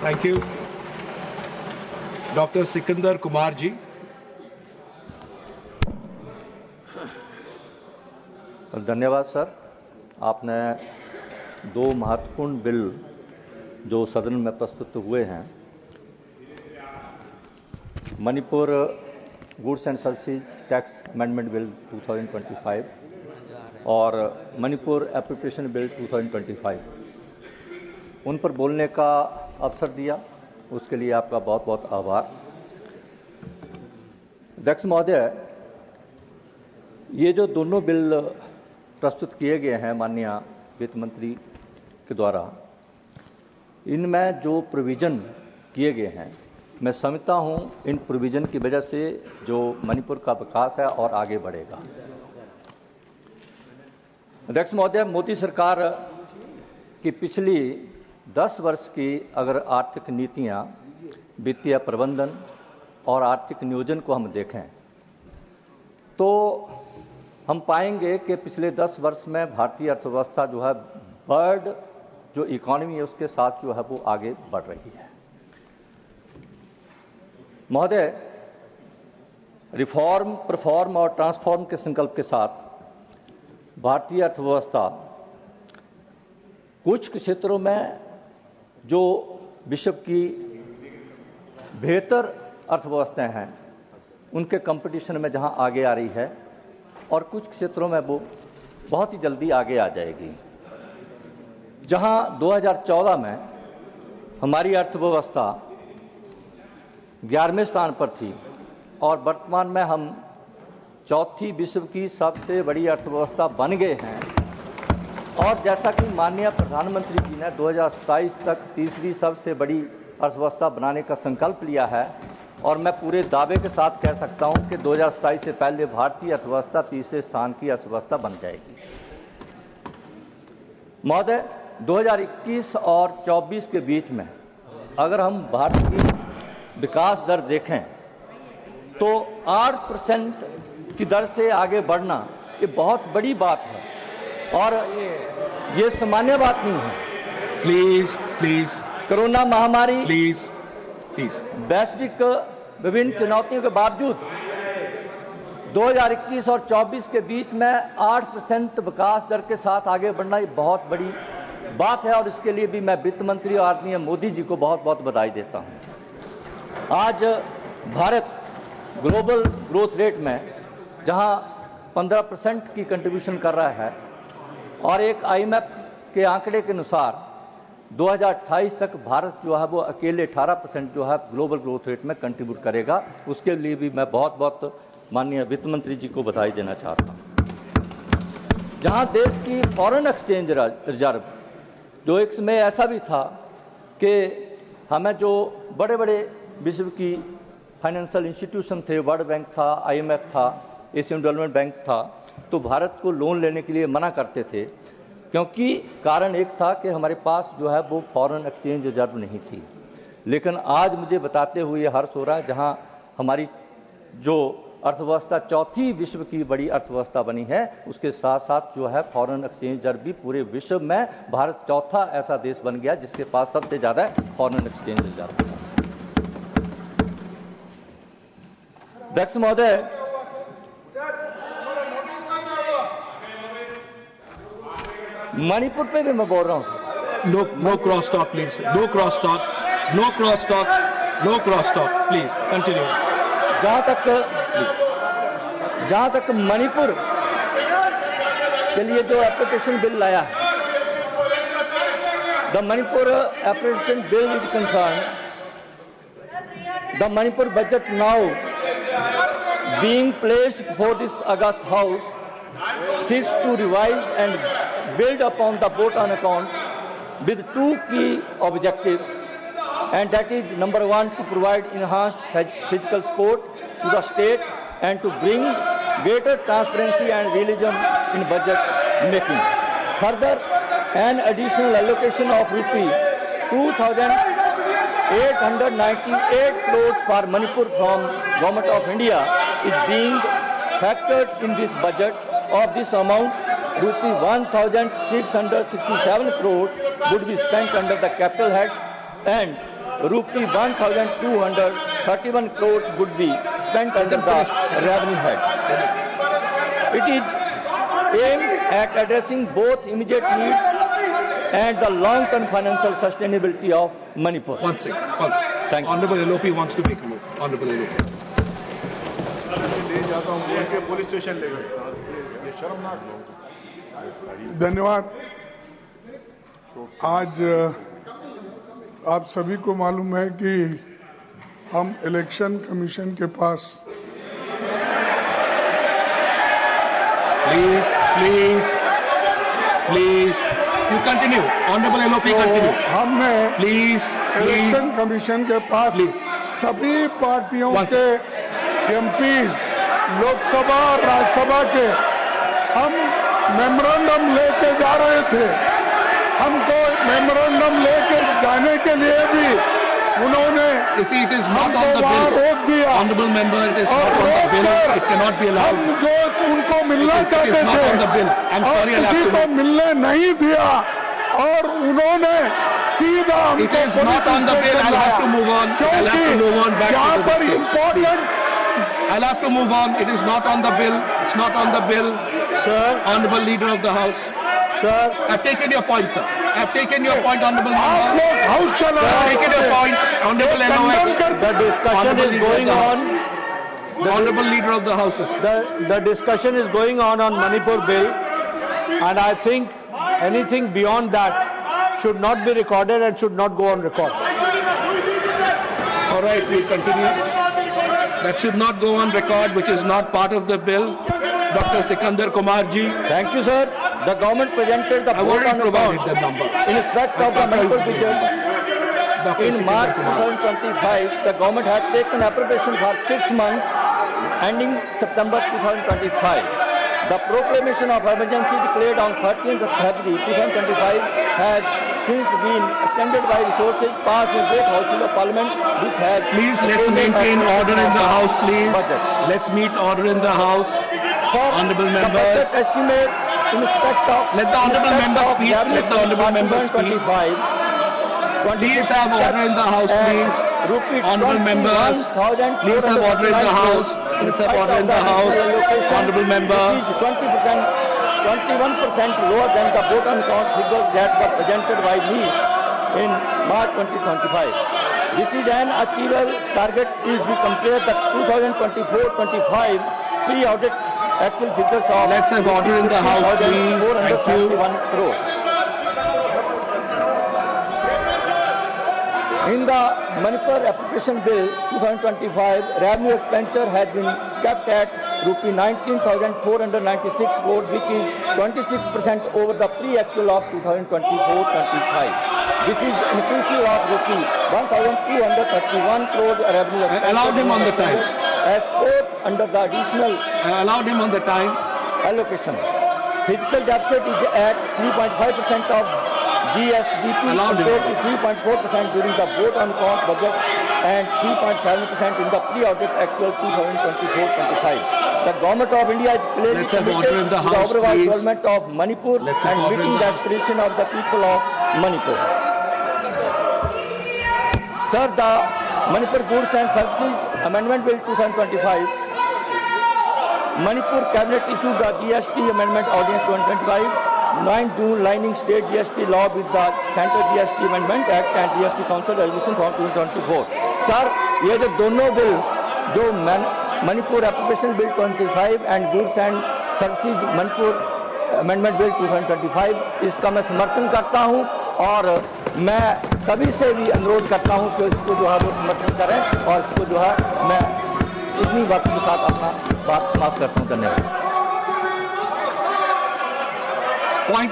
Thank you. Doctor Sikandar Kumar ji. धन्यवाद sir. आपने दो महत्वपूर्ण बिल जो सदन में प्रस्तुत हुए हैं, Manipur goods and services tax amendment bill 2025 और मणिपुर एप्रोप्रिएशन बिल 2025, उन पर बोलने का अवसर दिया, उसके लिए आपका बहुत बहुत आभार। अध्यक्ष महोदय, ये जो दोनों बिल प्रस्तुत किए गए हैं माननीय वित्त मंत्री के द्वारा, इनमें जो प्रोविज़न किए गए हैं, मैं समझता हूं इन प्रोविज़न की वजह से जो मणिपुर का विकास है और आगे बढ़ेगा। अध्यक्ष महोदय, मोदी सरकार की पिछली 10 वर्ष की अगर आर्थिक नीतियां, वित्तीय प्रबंधन और आर्थिक नियोजन को हम देखें तो हम पाएंगे कि पिछले 10 वर्ष में भारतीय अर्थव्यवस्था जो है वर्ल्ड जो इकोनॉमी है उसके साथ जो है वो आगे बढ़ रही है। महोदय, रिफॉर्म, परफॉर्म और ट्रांसफॉर्म के संकल्प के साथ भारतीय अर्थव्यवस्था कुछ क्षेत्रों में जो विश्व की बेहतर अर्थव्यवस्थाएं हैं उनके कंपटीशन में जहां आगे आ रही है और कुछ क्षेत्रों में वो बहुत ही जल्दी आगे आ जाएगी। जहां 2014 में हमारी अर्थव्यवस्था 11वें स्थान पर थी और वर्तमान में हम चौथी विश्व की सबसे बड़ी अर्थव्यवस्था बन गए हैं, और जैसा कि माननीय प्रधानमंत्री जी ने 2027 तक तीसरी सबसे बड़ी अर्थव्यवस्था बनाने का संकल्प लिया है, और मैं पूरे दावे के साथ कह सकता हूं कि 2027 से पहले भारतीय अर्थव्यवस्था तीसरे स्थान की अर्थव्यवस्था बन जाएगी। महोदय, 2021 और 24 के बीच में अगर हम भारत की विकास दर देखें तो 8% की दर से आगे बढ़ना ये बहुत बड़ी बात है और ये सामान्य बात नहीं है। प्लीज कोरोना महामारी, प्लीज वैश्विक विभिन्न चुनौतियों के बावजूद 2021 और 24 के बीच में 8% विकास दर के साथ आगे बढ़ना ये बहुत बड़ी बात है, और इसके लिए भी मैं वित्त मंत्री और आदरणीय मोदी जी को बहुत बहुत बधाई देता हूं। आज भारत ग्लोबल ग्रोथ रेट में जहां 15% की कंट्रीब्यूशन कर रहा है, और एक IMF के आंकड़े के अनुसार 2028 तक भारत जो है वो अकेले 18% जो है ग्लोबल ग्रोथ रेट में कंट्रीब्यूट करेगा। उसके लिए भी मैं बहुत बहुत माननीय वित्त मंत्री जी को बधाई देना चाहता हूं। जहां देश की फॉरेन एक्सचेंज रिजर्व जो एक समय ऐसा भी था कि हमें जो बड़े बड़े विश्व की फाइनेंशियल इंस्टीट्यूशन थे, वर्ल्ड बैंक था, IMF था, एशियन डेवलपमेंट बैंक था, तो भारत को लोन लेने के लिए मना करते थे, क्योंकि कारण एक था कि हमारे पास जो है वो फॉरेन एक्सचेंज रिजर्व नहीं थी। लेकिन आज मुझे बताते हुए हर्ष हो रहा है, जहां हमारी जो अर्थव्यवस्था चौथी विश्व की बड़ी अर्थव्यवस्था बनी है, उसके साथ साथ जो है फॉरेन एक्सचेंज रिजर्व भी पूरे विश्व में भारत चौथा ऐसा देश बन गया जिसके पास सबसे ज्यादा फॉरेन एक्सचेंज रिजर्व है। अध्यक्ष महोदय, मणिपुर पे भी मैं बोल रहा हूँ। No cross talk please, no cross talk, no cross talk, no cross talk, please continue. जहां तक मणिपुर के लिए जो एप्लीकेशन बिल लाया है, the Manipur application bill is concern the Manipur budget now being placed before this August House seeks to revise and build upon the Bhutan account with two key objectives, and that is number one, to provide enhanced physical support to the state and to bring greater transparency and realism in budget making. Further, an additional allocation of rupee 2,898 crores for Manipur from Government of India is being factored in this budget. Of this amount, rupee 1,667 crores would be spent under the capital head, and rupee 1,231 crores would be spent under the revenue head. It is aimed at addressing both immediate needs and the long-term financial sustainability of Manipur. One second. Thank you. Honorable LOP wants to make a move. Honorable LOP. ले जाता हूँ बोल के police station ले गए, ये शर्मनाक लोग। धन्यवाद। आज आप सभी को मालूम है कि हम इलेक्शन कमीशन के पास Please. You continue. Honorable LOP, continue. हमने Please. इलेक्शन कमीशन के पास सभी पार्टियों के एमपीज, लोकसभा और राज्यसभा के हम मेमोरेंडम लेके जा रहे थे। हमको मेमोरेंडम लेके जाने के लिए भी उन्होंने You see, it is not हमको on the वहाँ bill. रोक दिया। Honorable member, it is और not on the bill. रोककर It cannot be allowed. हम जो उनको मिलना It is चाहते not on the bill. I'm थे और sorry, I'll have किसी to को move. मिलने नहीं दिया और उन्होंने सीधा It हमको is not on the bill. I'll have to move on. I'll have to move on back यहाँ to the पर discussion. Important I'll have to move on. It is not on the bill. It's not on the bill. Sir, Honorable Leader of the House. sir, I've taken your point, sir. I've taken your point, Honorable आप Member. लोग house चला I've taken your point, Honorable कंडम LOH. करते the discussion Honorable is Leader of going the on. Honorable Leader of the House. The discussion is going on Manipur bill, and I think anything beyond that should not be recorded and should not go on record. All right, we'll continue. That should not go on record, which is not part of the bill. Dr. Sikandar Kumar ji. Thank you, sir. The government presented the I've vote already on provided account that number. in respect of the Manipur budget. Dr. In March Sikandar Kumar. 2025, the government had taken appropriation for 6 months, ending September 2025. The proclamation of emergency declared on 13th of February 2025 has since been extended by resources passed in both houses of parliament, which has... Please, let's maintain order in the House, please. Budget. Let's meet order in the House. For Honorable the members. budget estimates in respect of... Let the honorable member speak. Let the honorable member speak. Please have order in the House, please. Honorable members, please have order in the House. Let's have order in the House. Honorable member. It is 21% lower than the vote on count figures that were presented by me in March 2025. This is an achievable target if we compare the 2024-25 pre-audit actual figures of... Let's have order in the House, please. Thank you. 471 crore. In the Manipur Appropriation Bill 2025, revenue expenditure has been kept at rupee 19,496 crore, which is 26% over the pre-actual of 2024-25. This is inclusive of rupee 1,231 crore revenue expenditure. Allow him on the time. As quote under the additional I allowed him on the time. allocation. Fiscal deficit is at 3.5% of GSDP Allowed him. compared to 3.4% during the vote on count budget and 3.7% in the pre-audit actual 2024-25. The government of India is clearly Let's have committed order in the to the House, overall please. development of Manipur Let's have and order in meeting the the House. aspiration of the people of Manipur. Sir, the Manipur Goods and Services Amendment Bill 2025, Manipur Cabinet issued the GST Amendment Ordinance 2025, 9 June lining state GST law with the Central GST Amendment Act and GST Council Resolution from 2024. Sir, ये जो दोनों bill जो Manipur application bill 25 and goods and services Manipur amendment bill 2025, इसका मैं समर्थन करता हूं और मैं सभी से भी अनुरोध करता हूं कि इसको जो है वो समर्थन करें और इसको जो है मैं इतनी बातों के साथ अपना बात समाप्त करता हूं। धन्यवाद। Point